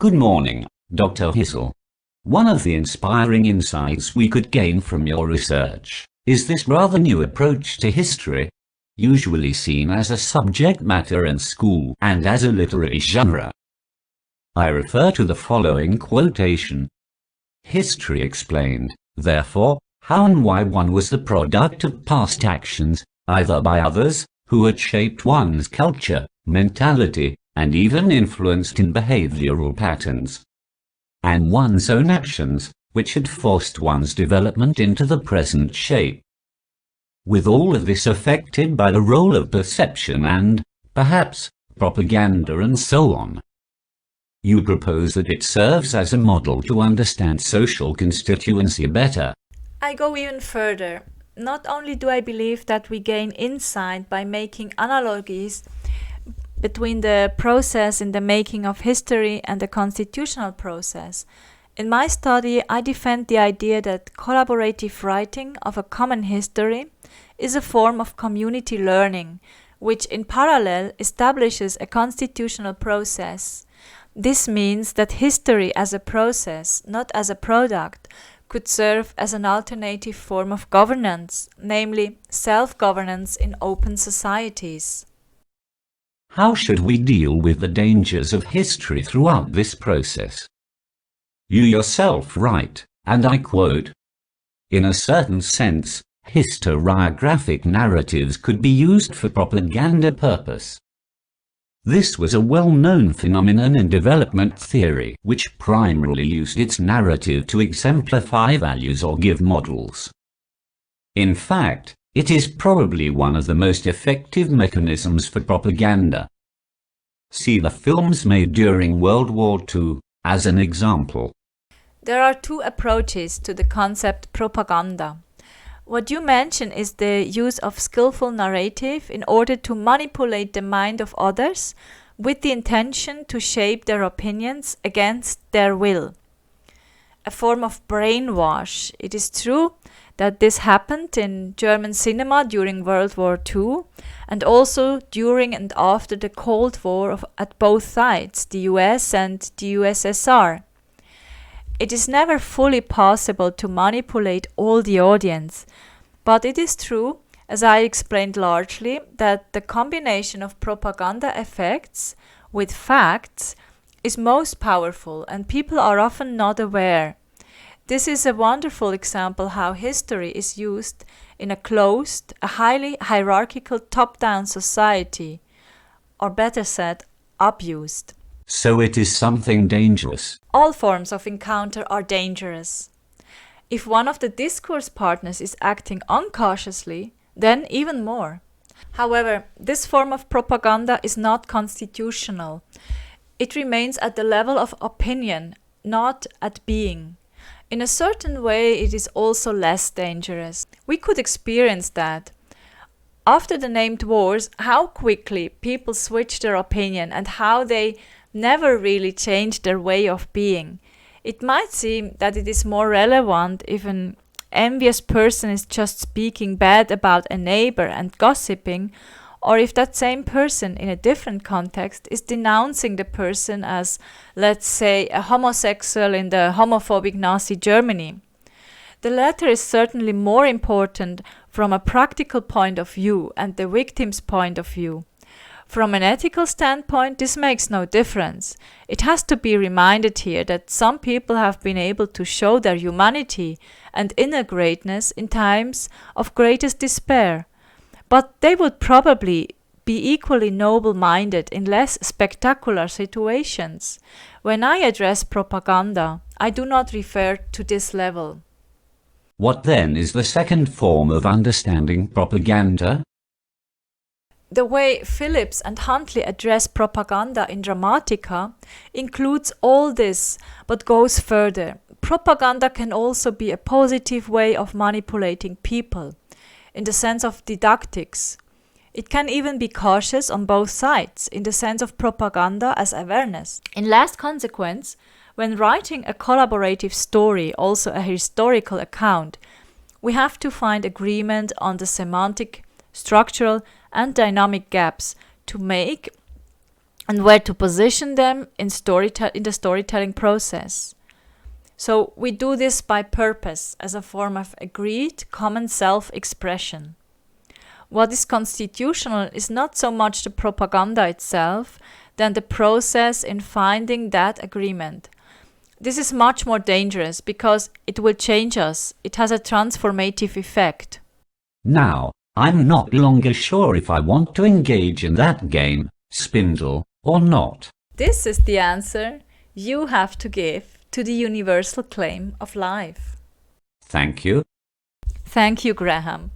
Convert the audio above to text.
Good morning, Dr. Hirzel. One of the inspiring insights we could gain from your research is this rather new approach to history, usually seen as a subject matter in school and as a literary genre. I refer to the following quotation. History explained, therefore, how and why one was the product of past actions, either by others, who had shaped one's culture, mentality, and even influenced in behavioral patterns, and one's own actions, which had forced one's development into the present shape. With all of this affected by the role of perception and, perhaps, propaganda and so on. You propose that it serves as a model to understand social constituency better. I go even further. Not only do I believe that we gain insight by making analogies between the process in the making of history and the constitutional process. In my study, I defend the idea that collaborative writing of a common history is a form of community learning, which in parallel establishes a constitutional process. This means that history as a process, not as a product, could serve as an alternative form of governance, namely self-governance in open societies. How should we deal with the dangers of history throughout this process? You yourself write, and I quote, "In a certain sense, historiographic narratives could be used for propaganda purpose." This was a well-known phenomenon in development theory, which primarily used its narrative to exemplify values or give models. In fact, it is probably one of the most effective mechanisms for propaganda. See the films made during World War II as an example. There are two approaches to the concept propaganda. What you mention is the use of skillful narrative in order to manipulate the mind of others with the intention to shape their opinions against their will. A form of brainwash. It is true that this happened in German cinema during World War II and also during and after the Cold War at both sides, the US and the USSR. It is never fully possible to manipulate all the audience, but it is true, as I explained largely, that the combination of propaganda effects with facts is most powerful and people are often not aware. This is a wonderful example how history is used in a closed, a highly hierarchical top-down society, or better said, abused. So it is something dangerous. All forms of encounter are dangerous. If one of the discourse partners is acting uncautiously, then even more. However, this form of propaganda is not constitutional. It remains at the level of opinion, not at being. In a certain way, it is also less dangerous. We could experience that. After the named wars, how quickly people switched their opinion and how they never really changed their way of being. It might seem that it is more relevant if an envious person is just speaking bad about a neighbor and gossiping, or if that same person in a different context is denouncing the person as, let's say, a homosexual in the homophobic Nazi Germany. The latter is certainly more important from a practical point of view and the victim's point of view. From an ethical standpoint, this makes no difference. It has to be reminded here that some people have been able to show their humanity and inner greatness in times of greatest despair. But they would probably be equally noble-minded in less spectacular situations. When I address propaganda, I do not refer to this level. What then is the second form of understanding propaganda? The way Phillips and Huntley address propaganda in Dramatica includes all this, but goes further. Propaganda can also be a positive way of manipulating people, in the sense of didactics. It can even be cautious on both sides, in the sense of propaganda as awareness. In last consequence, when writing a collaborative story, also a historical account, we have to find agreement on the semantic, structural, and dynamic gaps to make and where to position them in the storytelling process. So we do this by purpose, as a form of agreed common self-expression. What is constitutional is not so much the propaganda itself than the process in finding that agreement. This is much more dangerous because it will change us. It has a transformative effect. Now, I'm not longer sure if I want to engage in that game, Spindle, or not. This is the answer you have to give to the universal claim of life. Thank you. Thank you, Graham.